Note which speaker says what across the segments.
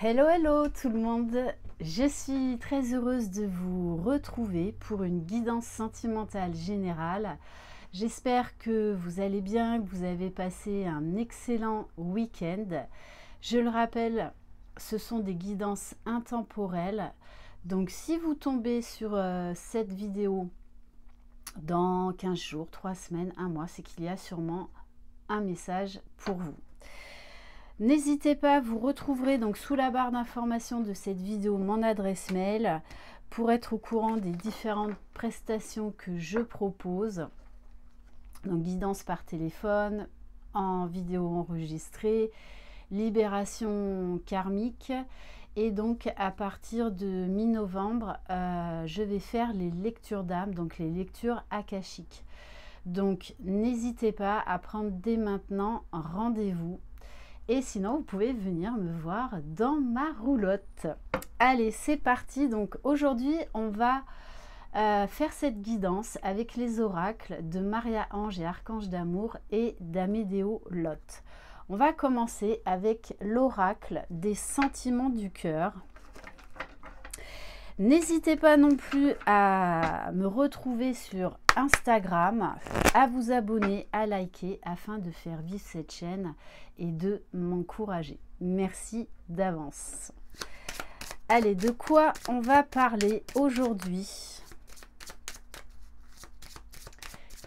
Speaker 1: Hello, hello tout le monde. Je suis très heureuse de vous retrouver pour une guidance sentimentale générale. J'espère que vous allez bien, que vous avez passé un excellent week-end. Je le rappelle, ce sont des guidances intemporelles. Donc si vous tombez sur cette vidéo dans 15 jours, 3 semaines, 1 mois, c'est qu'il y a sûrement un message pour vous. N'hésitez pas, vous retrouverez donc sous la barre d'information de cette vidéo mon adresse mail pour être au courant des différentes prestations que je propose. Donc guidance par téléphone, en vidéo enregistrée, libération karmique. Et donc à partir de mi-novembre, je vais faire les lectures d'âme, donc les lectures akashiques. Donc n'hésitez pas à prendre dès maintenant rendez-vous. Et sinon, vous pouvez venir me voir dans ma roulotte. Allez, c'est parti. Donc aujourd'hui, on va faire cette guidance avec les oracles de Maria Ange et Archange d'Amour et d'Amédéo Lot. On va commencer avec l'oracle des sentiments du cœur. N'hésitez pas non plus à me retrouver sur Instagram, à vous abonner, à liker afin de faire vivre cette chaîne et de m'encourager. Merci d'avance. Allez, de quoi on va parler aujourd'hui?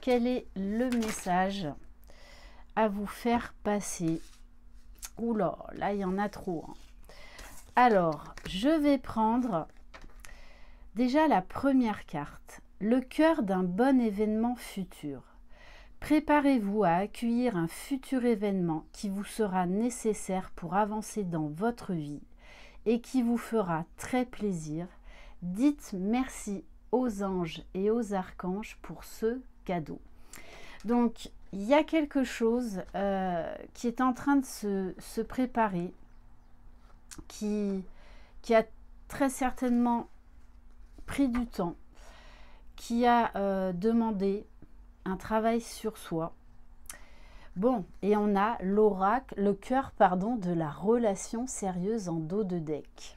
Speaker 1: Quel est le message à vous faire passer? Oula, là il y en a trop. Alors, je vais prendre déjà la première carte, le cœur d'un bon événement futur. Préparez-vous à accueillir un futur événement qui vous sera nécessaire pour avancer dans votre vie et qui vous fera très plaisir. Dites merci aux anges et aux archanges pour ce cadeau. Donc, il y a quelque chose qui est en train de se préparer, qui a très certainement pris du temps, qui a demandé un travail sur soi. Bon, et on a l'oracle, le cœur, pardon, de la relation sérieuse en dos de deck.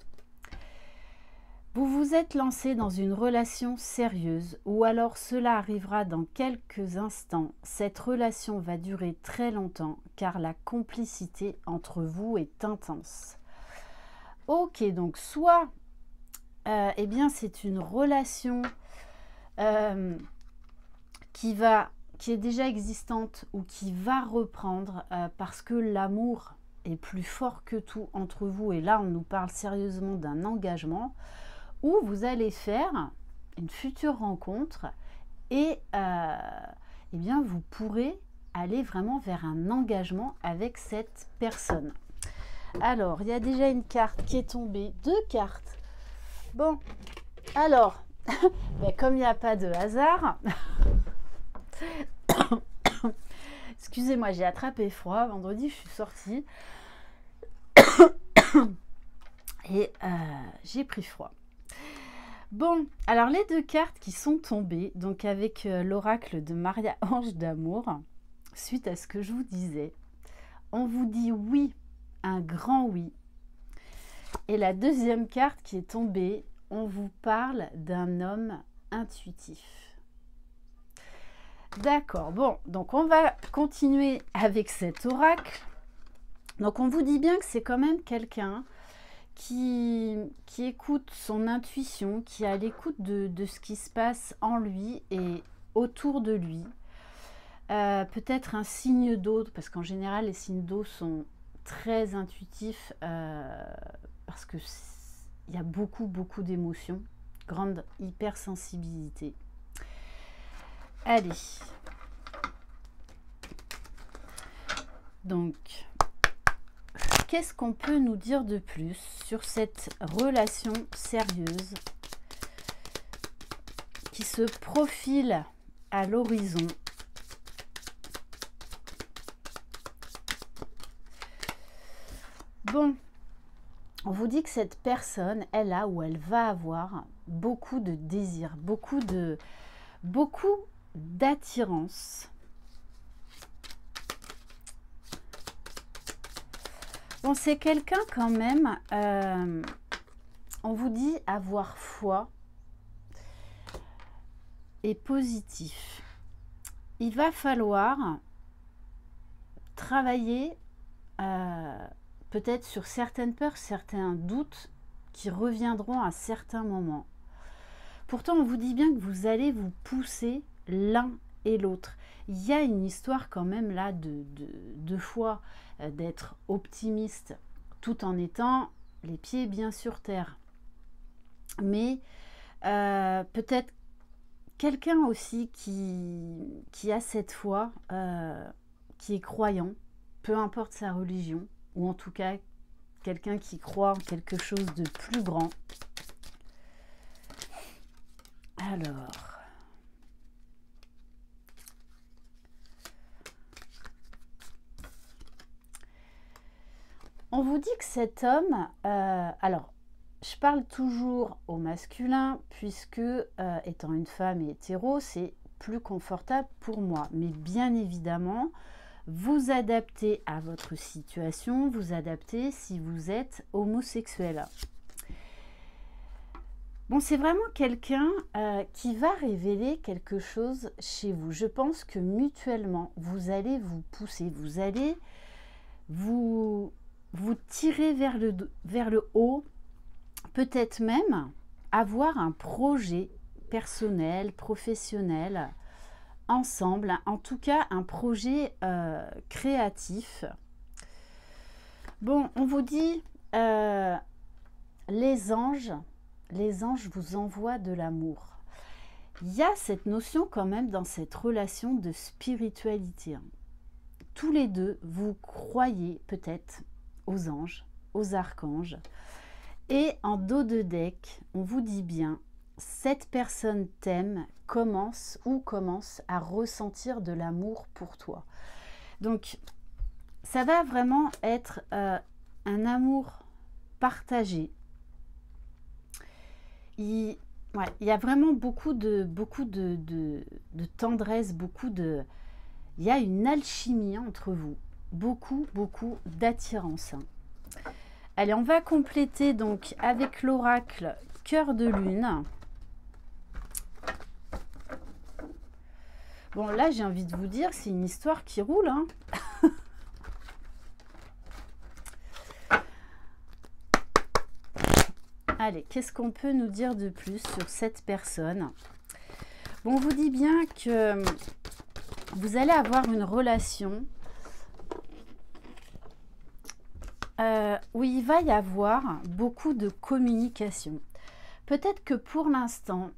Speaker 1: Vous vous êtes lancé dans une relation sérieuse, ou alors cela arrivera dans quelques instants. Cette relation va durer très longtemps, car la complicité entre vous est intense. Ok, donc soit eh bien, c'est une relation qui est déjà existante ou qui va reprendre parce que l'amour est plus fort que tout entre vous. Et là, on nous parle sérieusement d'un engagement où vous allez faire une future rencontre et eh bien, vous pourrez aller vraiment vers un engagement avec cette personne. Alors, il y a déjà une carte qui est tombée, 2 cartes. Bon, alors, ben comme il n'y a pas de hasard, excusez-moi, j'ai attrapé froid. Vendredi, je suis sortie et j'ai pris froid. Bon, alors les 2 cartes qui sont tombées, donc avec l'oracle de Maria Ange d'Amour, suite à ce que je vous disais, on vous dit oui, un grand oui. Et la deuxième carte qui est tombée, on vous parle d'un homme intuitif. D'accord, bon, donc on va continuer avec cet oracle. Donc on vous dit bien que c'est quand même quelqu'un qui écoute son intuition, qui est à l'écoute de ce qui se passe en lui et autour de lui. Peut-être un signe d'eau, parce qu'en général les signes d'eau sont très intuitifs parce que il y a beaucoup d'émotions, grande hypersensibilité. Allez. Donc, qu'est-ce qu'on peut nous dire de plus sur cette relation sérieuse qui se profile à l'horizon? Bon. On vous dit que cette personne, elle a ou elle va avoir beaucoup de désir, beaucoup d'attirance. Bon, c'est quelqu'un quand même, on vous dit avoir foi et positif. Il va falloir travailler peut-être sur certaines peurs, certains doutes qui reviendront à certains moments. Pourtant, on vous dit bien que vous allez vous pousser l'un et l'autre. Il y a une histoire quand même là de foi, d'être optimiste, tout en étant les pieds bien sur terre. Mais peut-être quelqu'un aussi qui a cette foi, qui est croyant, peu importe sa religion, ou en tout cas quelqu'un qui croit en quelque chose de plus grand. Alors, on vous dit que cet homme, alors, je parle toujours au masculin, puisque étant une femme et hétéro, c'est plus confortable pour moi. Mais bien évidemment, vous adaptez à votre situation, vous adaptez si vous êtes homosexuel. Bon, c'est vraiment quelqu'un qui va révéler quelque chose chez vous. Je pense que mutuellement, vous allez vous pousser, vous allez vous tirer vers le haut, peut-être même avoir un projet personnel, professionnel, ensemble, en tout cas un projet créatif. Bon, on vous dit les anges vous envoient de l'amour. Il y a cette notion quand même dans cette relation de spiritualité. Tous les deux, vous croyez peut-être aux anges, aux archanges. Et en dos de deck, on vous dit bien, cette personne t'aime, commence à ressentir de l'amour pour toi. Donc, ça va vraiment être un amour partagé. Il y a vraiment beaucoup de tendresse, il y a une alchimie entre vous, beaucoup d'attirance. Allez, on va compléter donc avec l'oracle Cœur de Lune. Bon, là, j'ai envie de vous dire, c'est une histoire qui roule, hein. Allez, qu'est-ce qu'on peut nous dire de plus sur cette personne? Bon, on vous dit bien que vous allez avoir une relation où il va y avoir beaucoup de communication. Peut-être que pour l'instant,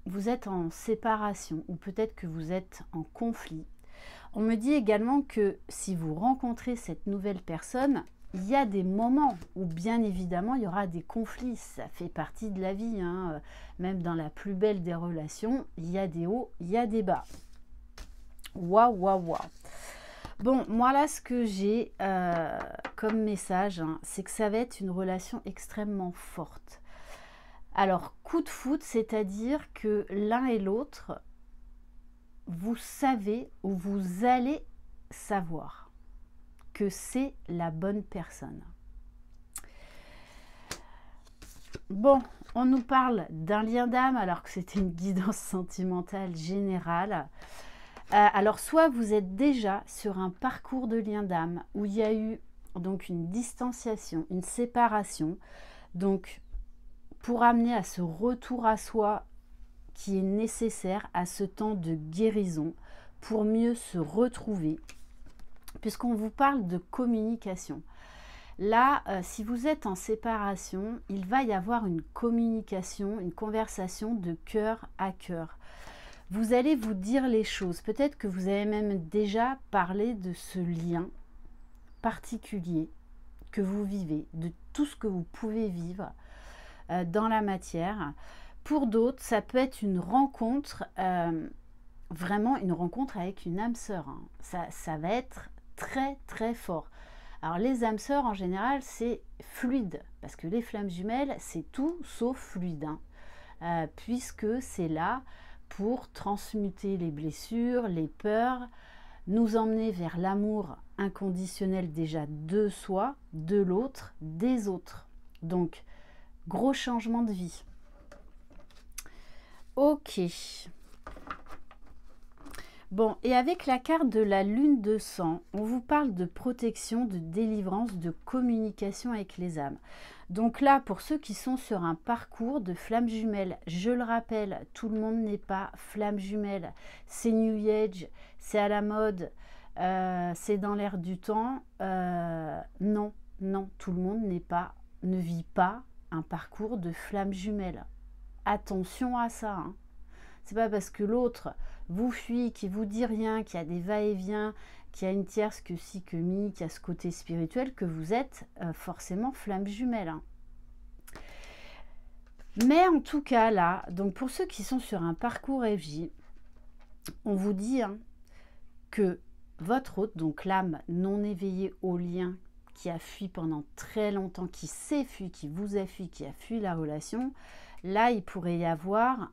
Speaker 1: vous êtes en séparation ou peut-être que vous êtes en conflit. On me dit également que si vous rencontrez cette nouvelle personne, il y a des moments où bien évidemment il y aura des conflits, ça fait partie de la vie, hein. Même dans la plus belle des relations, il y a des hauts, il y a des bas. Waouh. Bon, moi là ce que j'ai comme message, hein, c'est que ça va être une relation extrêmement forte. Alors, coup de foudre, c'est-à-dire que l'un et l'autre, vous savez ou vous allez savoir que c'est la bonne personne. Bon, on nous parle d'un lien d'âme alors que c'était une guidance sentimentale générale. Alors, soit vous êtes déjà sur un parcours de lien d'âme où il y a eu donc une distanciation, une séparation, donc pour amener à ce retour à soi qui est nécessaire, à ce temps de guérison, pour mieux se retrouver, puisqu'on vous parle de communication. Là, si vous êtes en séparation, il va y avoir une communication, une conversation de cœur à cœur. Vous allez vous dire les choses. Peut-être que vous avez même déjà parlé de ce lien particulier que vous vivez, de tout ce que vous pouvez vivre dans la matière. Pour d'autres, ça peut être une rencontre, vraiment une rencontre avec une âme sœur. Hein. Ça va être très fort. Alors les âmes sœurs en général c'est fluide, parce que les flammes jumelles c'est tout sauf fluide, hein. Puisque c'est là pour transmuter les blessures, les peurs, nous emmener vers l'amour inconditionnel déjà de soi, de l'autre, des autres. Donc, gros changement de vie. Ok. Bon, et avec la carte de la lune de sang, on vous parle de protection, de délivrance, de communication avec les âmes. Donc là, pour ceux qui sont sur un parcours de flammes jumelles, je le rappelle, tout le monde n'est pas flamme jumelle. C'est New Age, c'est à la mode, c'est dans l'air du temps. Non, non, tout le monde ne vit pas un parcours de flammes jumelles. Attention à ça, hein. C'est pas parce que l'autre vous fuit, qui vous dit rien, qui a des va-et-vient, qui a une tierce que si que mi, qui a ce côté spirituel, que vous êtes forcément flamme jumelle. Hein. Mais en tout cas là, donc pour ceux qui sont sur un parcours FJ, on vous dit que votre hôte, donc l'âme non éveillée au lien, qui a fui pendant très longtemps, qui s'est fui, qui vous a fui, qui a fui la relation, là il pourrait y avoir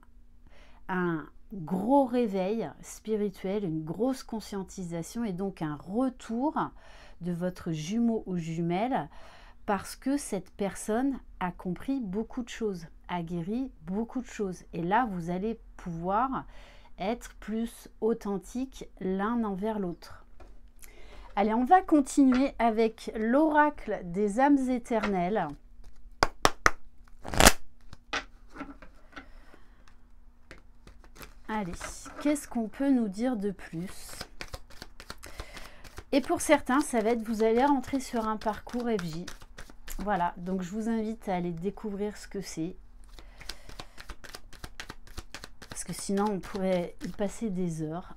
Speaker 1: un gros réveil spirituel, une grosse conscientisation et donc un retour de votre jumeau ou jumelle parce que cette personne a compris beaucoup de choses, a guéri beaucoup de choses. Et là, vous allez pouvoir être plus authentique l'un envers l'autre. Allez, on va continuer avec l'oracle des âmes éternelles. Allez, qu'est-ce qu'on peut nous dire de plus? Et pour certains, ça va être, vous allez rentrer sur un parcours FJ. Voilà, donc je vous invite à aller découvrir ce que c'est. Parce que sinon, on pourrait y passer des heures.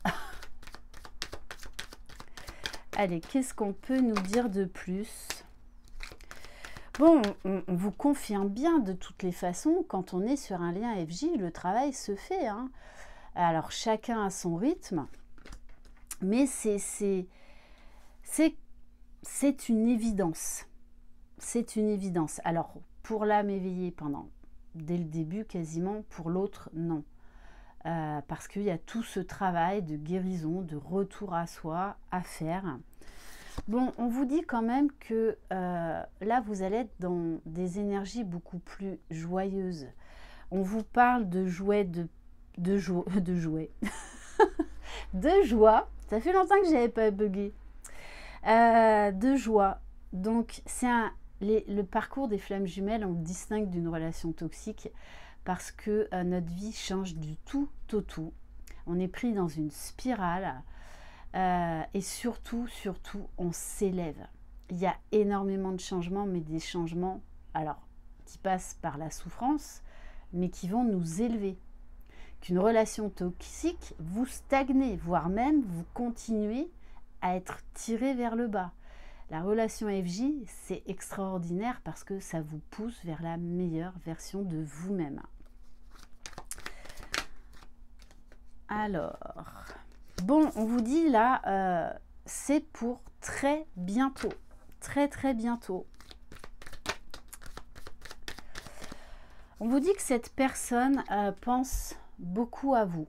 Speaker 1: Allez, qu'est-ce qu'on peut nous dire de plus? Bon, on vous confirme bien de toutes les façons, quand on est sur un lien FJ, le travail se fait, hein. Alors, chacun a son rythme, mais c'est une évidence. C'est une évidence. Alors, pour l'âme éveillée dès le début quasiment, pour l'autre, non. Parce qu'il y a tout ce travail de guérison, de retour à soi à faire. Bon, on vous dit quand même que là, vous allez être dans des énergies beaucoup plus joyeuses. On vous parle de jouets, de jouets, de joie. Ça fait longtemps que je n'avais pas bugué. De joie. Donc, c'est le parcours des flammes jumelles, on le distingue d'une relation toxique parce que notre vie change du tout au tout. On est pris dans une spirale et surtout, on s'élève. Il y a énormément de changements, mais des changements alors qui passent par la souffrance, mais qui vont nous élever. Qu'une relation toxique, vous stagnez, voire même vous continuez à être tiré vers le bas. La relation FJ, c'est extraordinaire parce que ça vous pousse vers la meilleure version de vous-même. Alors, bon, on vous dit là, c'est pour très bientôt. Très, très bientôt. On vous dit que cette personne pense beaucoup à vous.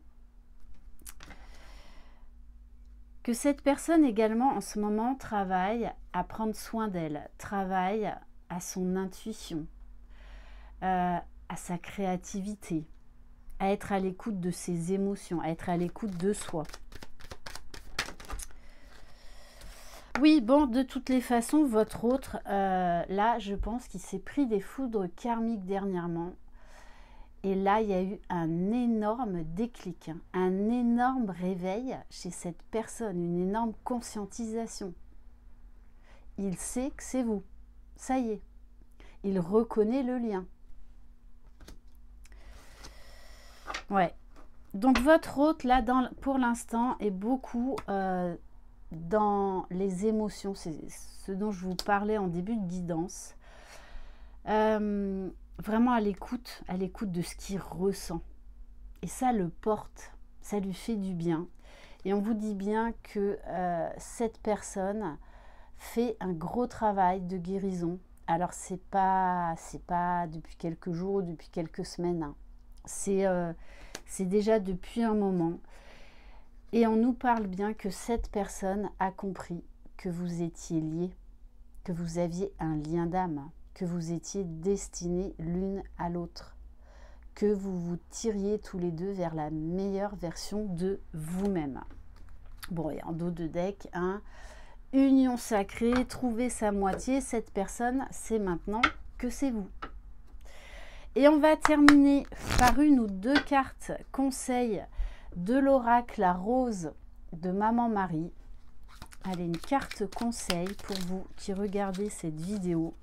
Speaker 1: Que cette personne également en ce moment travaille à prendre soin d'elle, travaille à son intuition, à sa créativité, à être à l'écoute de ses émotions, à être à l'écoute de soi. Oui, bon, de toutes les façons, votre autre, là, je pense qu'il s'est pris des foudres karmiques dernièrement. Et là, il y a eu un énorme déclic, hein, un énorme réveil chez cette personne, une énorme conscientisation. Il sait que c'est vous. Ça y est. Il reconnaît le lien. Ouais. Donc, votre hôte, là, pour l'instant, est beaucoup dans les émotions. C'est ce dont je vous parlais en début de guidance. Vraiment à l'écoute de ce qu'il ressent. Et ça le porte, ça lui fait du bien. Et on vous dit bien que cette personne fait un gros travail de guérison. Alors c'est pas depuis quelques jours, depuis quelques semaines. Hein. C'est déjà depuis un moment. Et on nous parle bien que cette personne a compris que vous étiez liés, que vous aviez un lien d'âme, que vous étiez destinés l'une à l'autre, que vous vous tiriez tous les deux vers la meilleure version de vous-même. Bon, et en dos de deck, union sacrée, trouver sa moitié, cette personne, c'est maintenant que c'est vous. Et on va terminer par une ou deux cartes conseils de l'oracle La Rose de Maman Marie. Allez, une carte conseil pour vous qui regardez cette vidéo.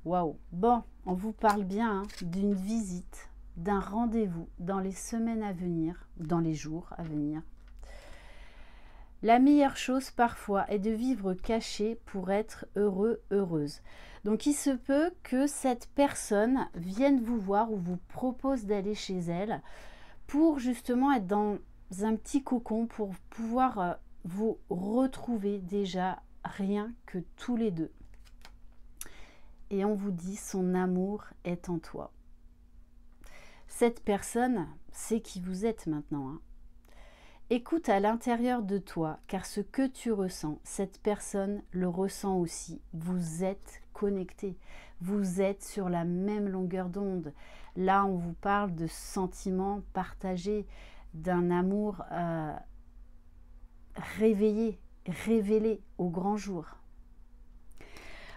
Speaker 1: Waouh! Bon, on vous parle bien d'une visite, d'un rendez-vous dans les semaines à venir, dans les jours à venir. La meilleure chose parfois est de vivre caché pour être heureux, heureuse. Donc il se peut que cette personne vienne vous voir ou vous propose d'aller chez elle pour justement être dans un petit cocon, pour pouvoir vous retrouver déjà rien que tous les deux. Et on vous dit son amour est en toi. Cette personne sait qui vous êtes maintenant. Écoute à l'intérieur de toi, car ce que tu ressens, cette personne le ressent aussi. Vous êtes connectés, vous êtes sur la même longueur d'onde. Là, on vous parle de sentiments partagés, d'un amour réveillé, révélé au grand jour.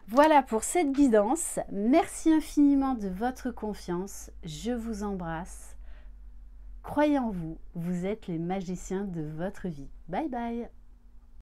Speaker 1: Voilà pour cette guidance. Merci infiniment de votre confiance. Je vous embrasse. Croyez en vous, vous êtes les magiciens de votre vie. Bye bye!